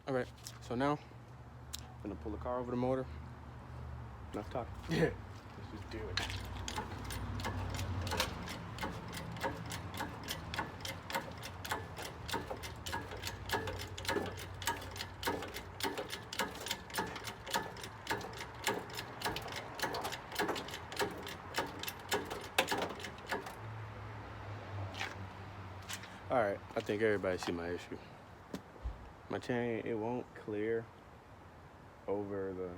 All right, so now I'm gonna pull the car over the motor. Enough talking. Yeah. Let's just do it. All right, I think everybody see my issue. My chain, it won't clear over the,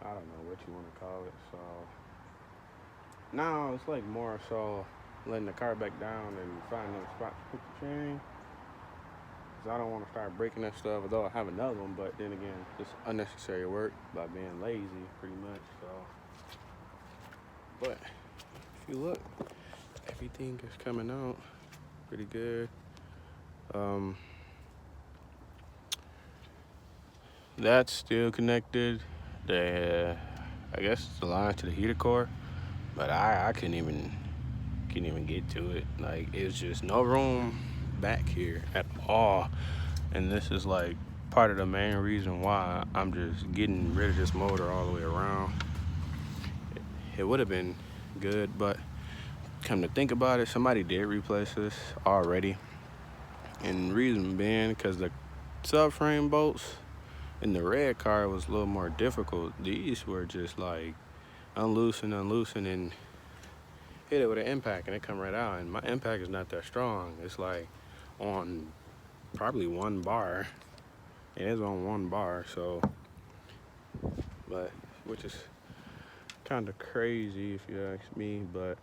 I don't know what you want to call it. So now it's like more so letting the car back down and finding a spot to put the chain. Cause I don't want to start breaking that stuff, although I have another one, but then again, it's unnecessary work by being lazy pretty much. So, but if you look, everything is coming out pretty good. That's still connected. I guess it's the line to the heater core, but I couldn't even get to it. Like it's just no room back here at all, and this is like part of the main reason why I'm just getting rid of this motor all the way around. It would have been good, but come to think about it, somebody did replace this already, and reason being because the subframe bolts in the red car was a little more difficult. These were just like unloosen, and hit it with an impact and it come right out. And my impact is not that strong. It's like on probably 1 bar. It is on 1 bar, so, but which is kind of crazy if you ask me. But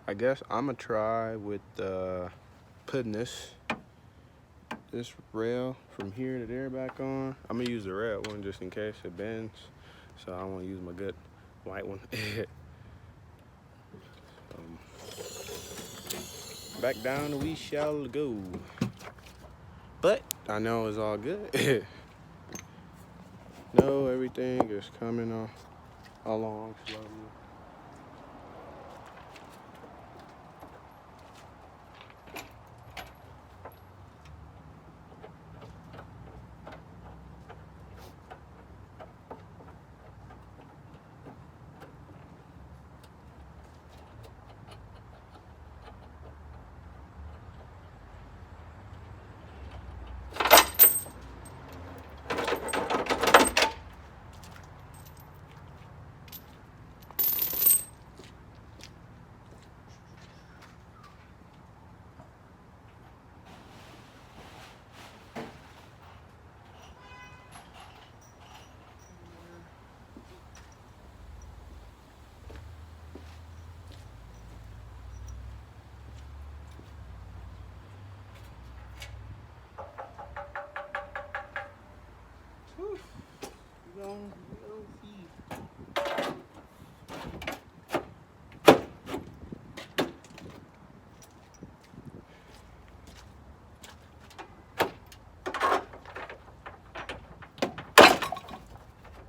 I guess I'm gonna try with putting this rail from here to there back on. I'm gonna use the red one just in case it bends, so I don't want to use my good white one. Back down we shall go, but I know it's all good. No, everything is coming along slowly. We gonna see.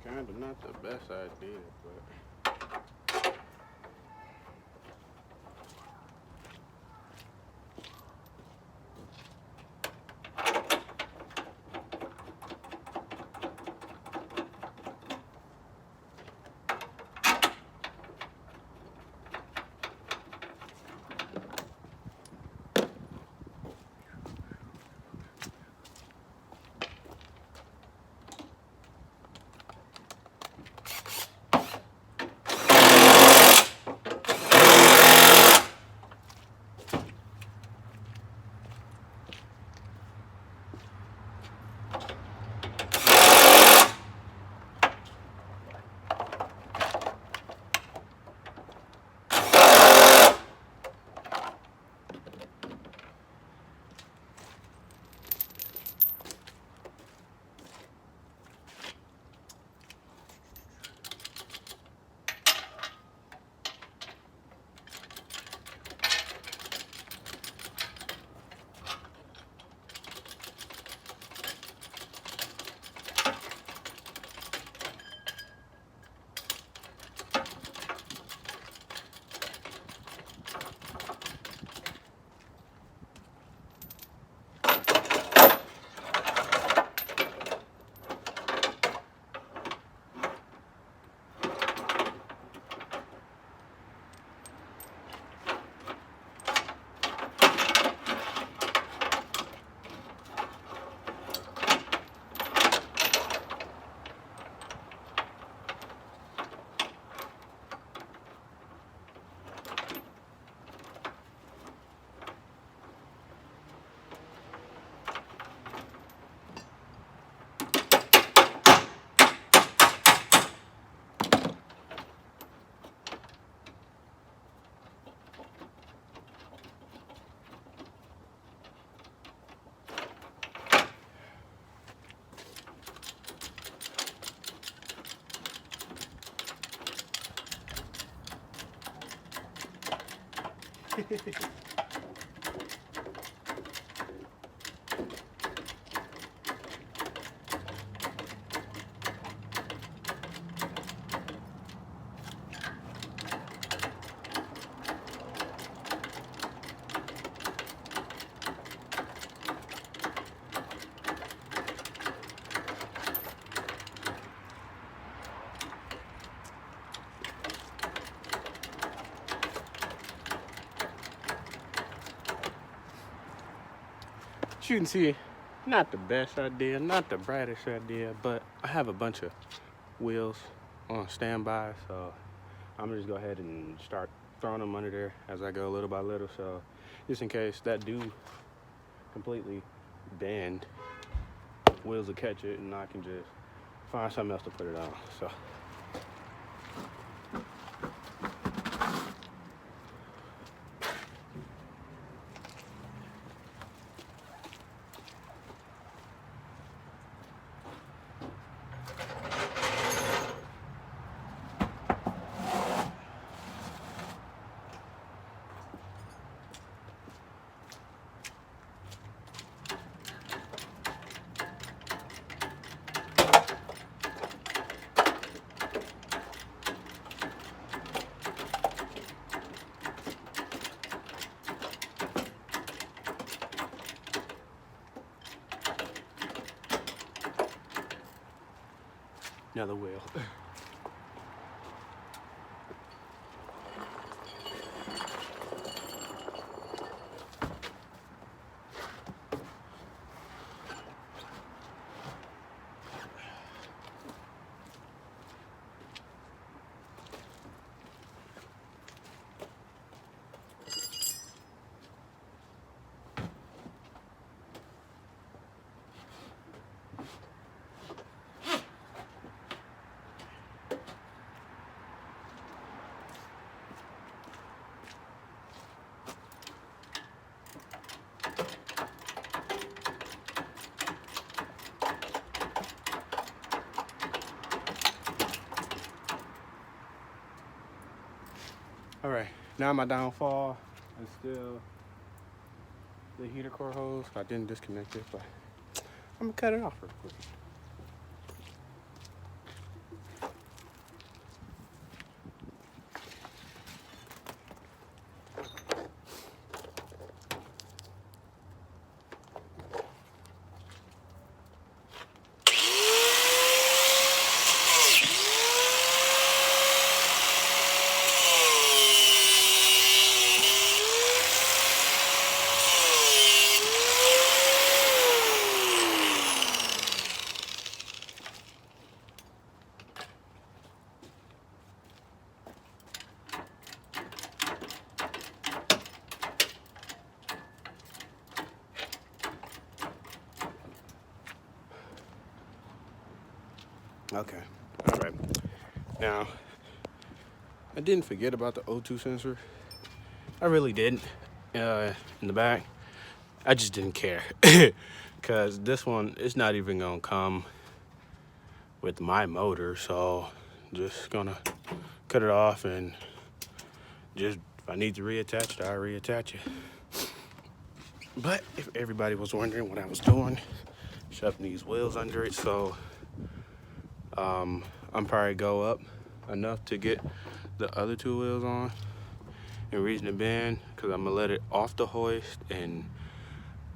Kind of not the best idea, but. As you can see, not the best idea, not the brightest idea, but I have a bunch of wheels on standby, so I'm gonna just go ahead and start throwing them under there as I go little by little. So just in case that do completely bend, wheels will catch it and I can just find something else to put it on. So another wheel. All right, now my downfall is still the heater core hose. I didn't disconnect it, but I'm gonna cut it off real quick. Okay, all right. Now, I didn't forget about the O2 sensor. I really didn't in the back. I just didn't care. Because this one is not even gonna come with my motor, so just gonna cut it off and just, if I need to reattach it, I'll reattach it. But if everybody was wondering what I was doing, shoving these wheels under it, so I'm probably go up enough to get the other two wheels on. And reason to bend, because I'm gonna let it off the hoist, and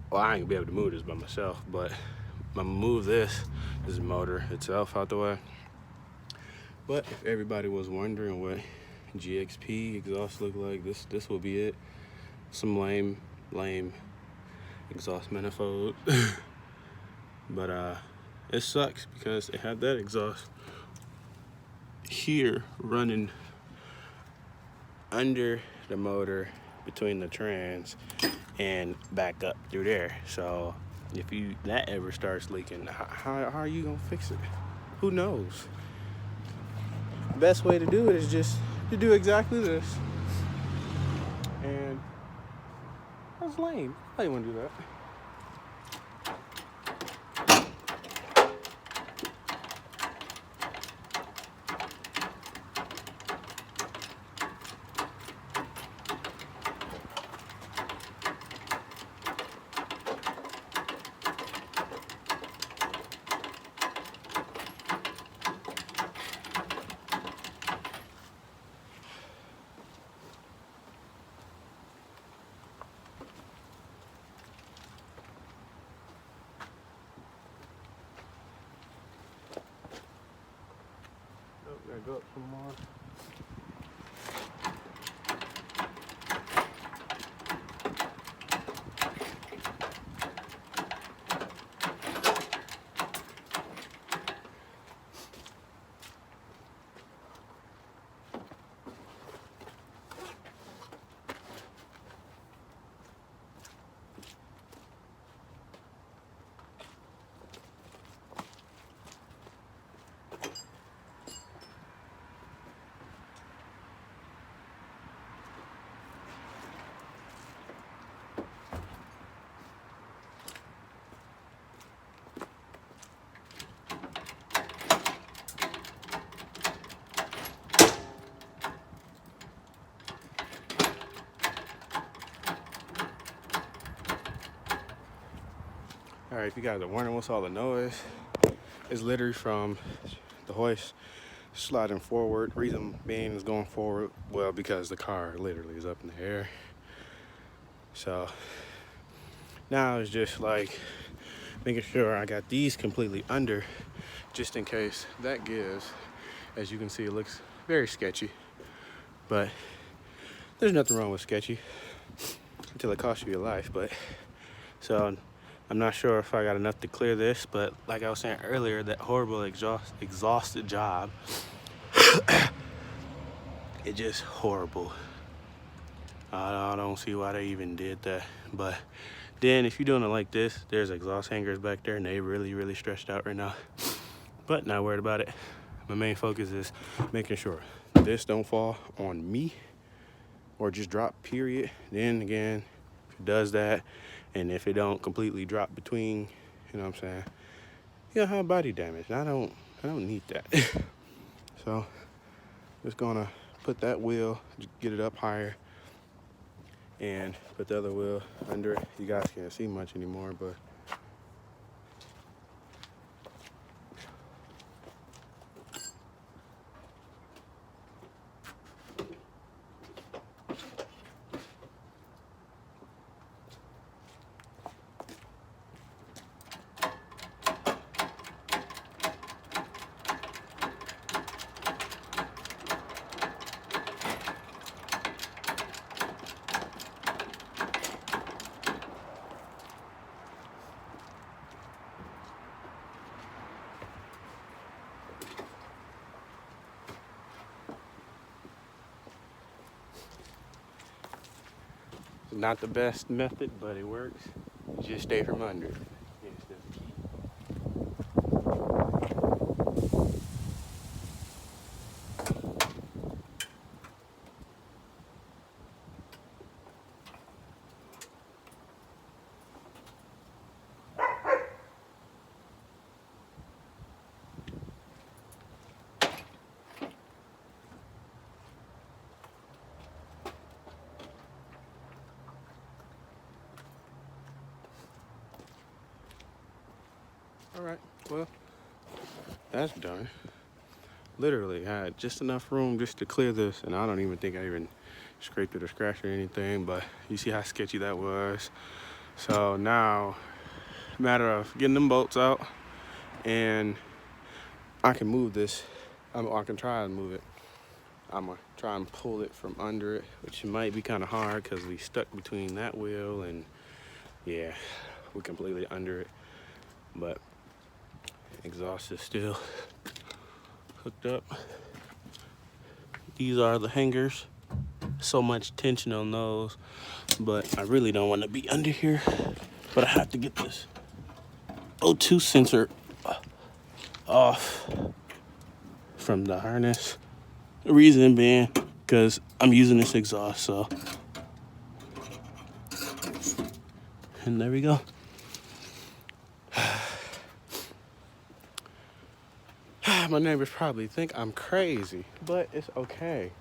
well, I ain't gonna be able to move this by myself, but I'm gonna move this motor itself out the way. But if everybody was wondering what GXP exhaust look like, this will be it. Some lame exhaust manifold. But it sucks because it had that exhaust here running under the motor between the trans and back up through there. So if that ever starts leaking, how are you gonna fix it? Who knows? Best way to do it is just to do exactly this. And that's lame. I didn't want to do that. up some more. All right, if you guys are wondering what's all the noise, it's literally from the hoist sliding forward. Reason being is going forward, well, because the car literally is up in the air. So now it's just like making sure I got these completely under, just in case that gives. As you can see, it looks very sketchy, but there's nothing wrong with sketchy until it costs you your life. But so I'm not sure if I got enough to clear this, but like I was saying earlier, that horrible exhausted job, it's just horrible. I don't see why they even did that. But then if you're doing it like this, there's exhaust hangers back there and they really stretched out right now. But not worried about it. My main focus is making sure this don't fall on me or just drop, period. Then again, if it does that, and if it don't completely drop between, you know what I'm saying, you'll have body damage. I don't need that. So just gonna put that wheel, get it up higher, and put the other wheel under it. You guys can't see much anymore, but it's not the best method, but it works. Just stay from under it. Yes, that's the key. All right, well, that's done. Literally had just enough room just to clear this, and I don't even think I even scraped it or scratched or anything, but you see how sketchy that was. So now, matter of getting them bolts out, and I can move this. I can try and move it. I'm gonna try and pull it from under it, which might be kind of hard because we stuck between that wheel and yeah, we're completely under it. But exhaust is still hooked up. These are the hangers. So much tension on those, but I really don't want to be under here. But I have to get this O2 sensor off from the harness. The reason being because I'm using this exhaust, so. And there we go. My neighbors probably think I'm crazy, but it's okay.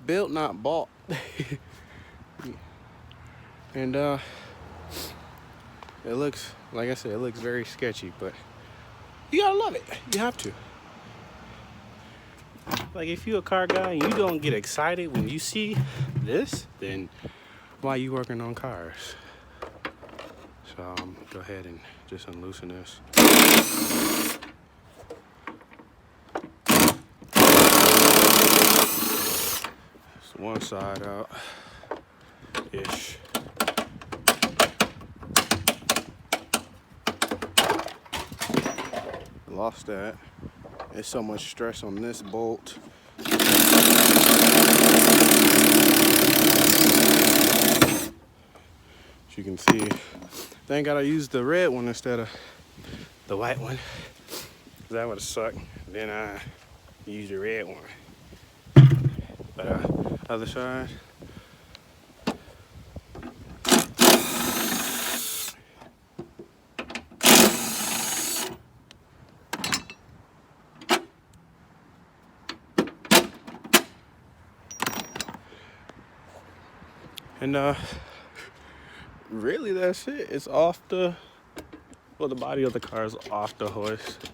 Built, not bought. And it looks, like I said, it looks very sketchy, but you gotta love it. You have to. Like if you're a car guy and you don't get excited when you see this, then why are you working on cars? So go ahead and just unloosen this. one side out ish. Lost that. There's so much stress on this bolt. As you can see, thank God I used the red one instead of the white one. That would have sucked. Then I used the red one. But other side. And really that's it. It's off the, well, the body of the car is off the hoist.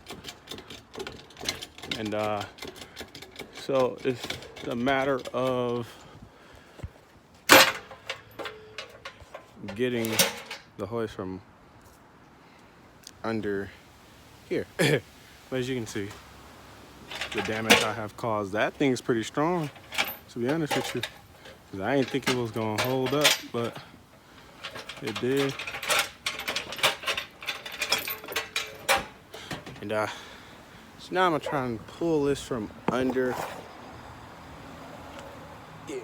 And so it's a matter of getting the hoist from under here. But as you can see, the damage I have caused. That thing's pretty strong, to be honest with you. Cause I didn't think it was gonna hold up, but it did. And so now I'm gonna try and pull this from under. Yeah.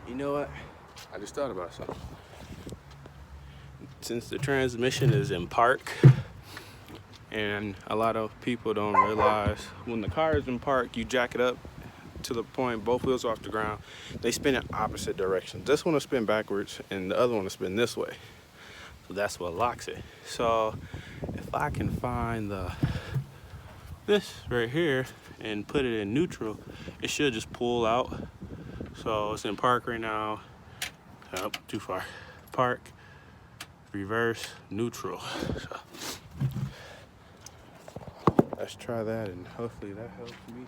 You know what? I just thought about something. Since the transmission is in park, and a lot of people don't realize when the car is in park, you jack it up to the point both wheels are off the ground. They spin in opposite directions. This one will spin backwards, and the other one will spin this way. So that's what locks it. So if I can find this right here and put it in neutral, it should just pull out. So it's in park right now. Oh, too far. Park, reverse, neutral. So let's try that, and hopefully that helps me.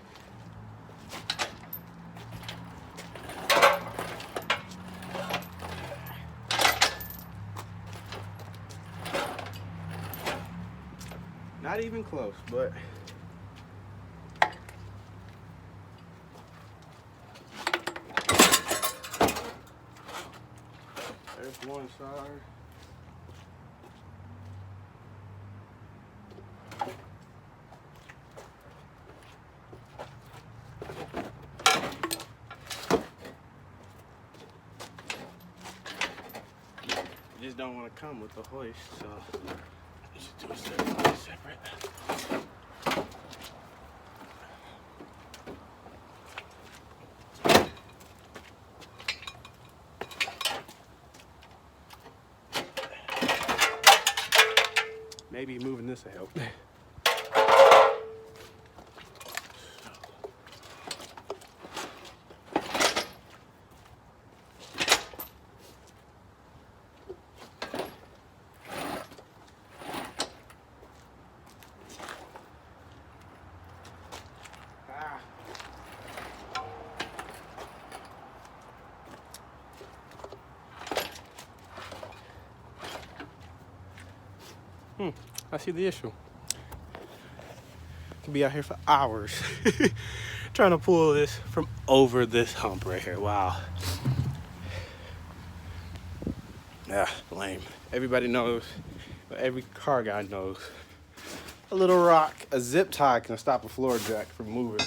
Not even close, but there's one side. Just don't want to come with the hoist, so I should do it separate. Maybe moving this will help. I see the issue. Could be out here for hours trying to pull this from over this hump right here. Wow. Yeah, lame. Everybody knows, but every car guy knows. A little rock, a zip tie can stop a floor jack from moving.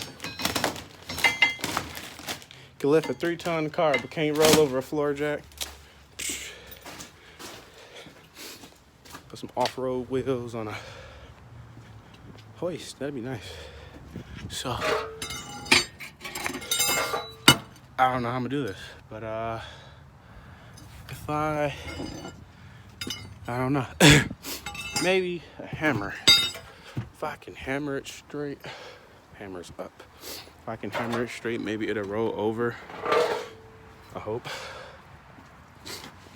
Can lift a 3-ton car, but can't roll over a floor jack. Put some off-road wheels on a hoist. That'd be nice. So I don't know how I'm gonna do this, but if I don't know. Maybe a hammer. If I can hammer it straight, hammer's up. If I can hammer it straight, maybe it'll roll over. I hope.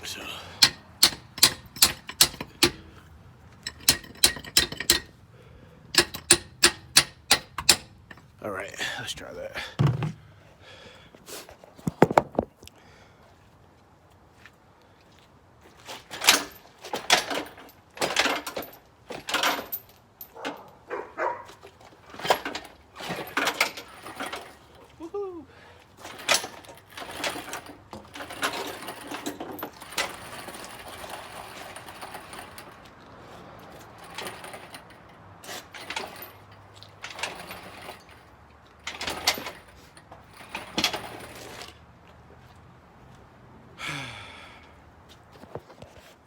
So all right, let's try that.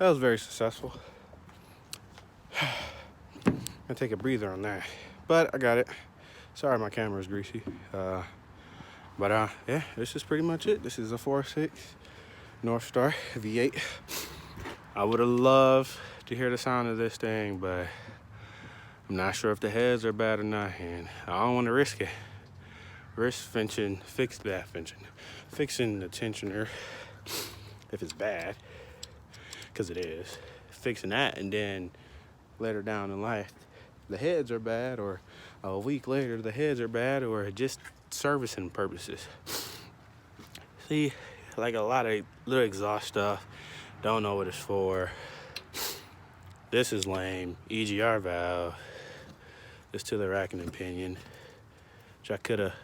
that was very successful. Gonna take a breather on that, but I got it. Sorry, my camera's greasy. Yeah, this is pretty much it. This is a 4.6 North Star V8. I would have loved to hear the sound of this thing, but I'm not sure if the heads are bad or not, and I don't want to risk it. Fixing the tensioner if it's bad, because it is. Fixing that, and then later down in life, the heads are bad, or a week later, the heads are bad, or just servicing purposes. See, like a lot of little exhaust stuff, don't know what it's for. This is lame. EGR valve. It's to the racking and pinion, which I could have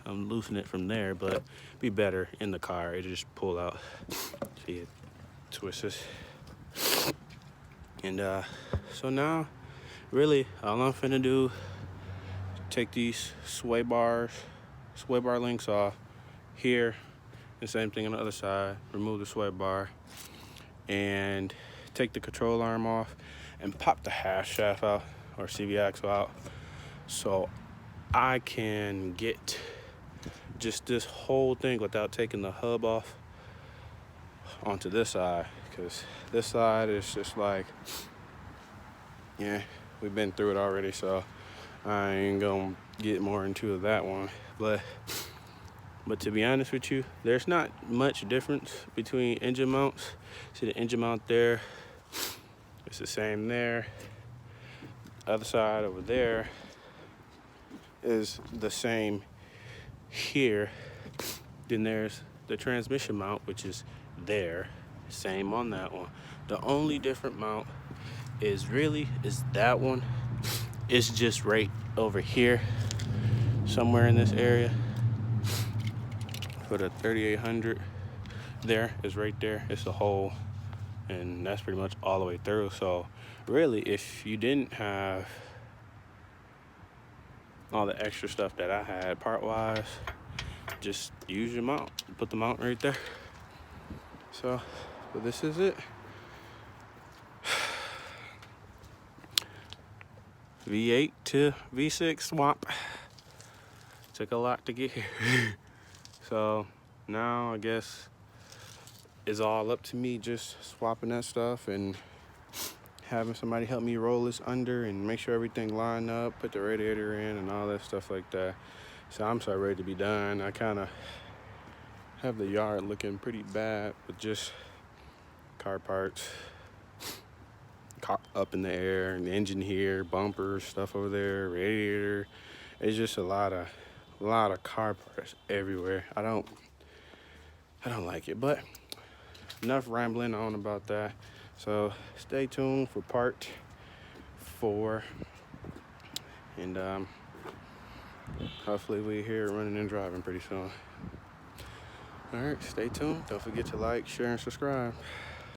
loosened it from there, but be better in the car. It just pull out. See, it twists. And so now, really, all I'm finna do, take these sway bar links off here, the same thing on the other side, remove the sway bar, and take the control arm off, and pop the hash shaft out, or CV axle out, so I can get just this whole thing without taking the hub off onto this side, because this side is just like, yeah, we've been through it already, so I ain't gonna get more into that one. But to be honest with you, there's not much difference between engine mounts. See the engine mount there, it's the same there. Other side over there is the same here. Then there's the transmission mount, which is there, same on that one. The only different mount is that one. It's just right over here, somewhere in this area. For the 3800, there is right there. It's a hole, and that's pretty much all the way through. So really, if you didn't have all the extra stuff that I had part-wise, just use your mount. Put the mount right there. So this is it. V8 to V6 swap. Took a lot to get here. So now I guess it's all up to me, just swapping that stuff and having somebody help me roll this under and make sure everything lined up, put the radiator in and all that stuff like that. So I'm so ready to be done. I kind of have the yard looking pretty bad with just car parts up in the air, and the engine here, bumpers, stuff over there, radiator. It's just a lot of car parts everywhere. I don't like it, but enough rambling on about that. So stay tuned for part 4, and hopefully we're here running and driving pretty soon. All right, stay tuned. Don't forget to like, share, and subscribe.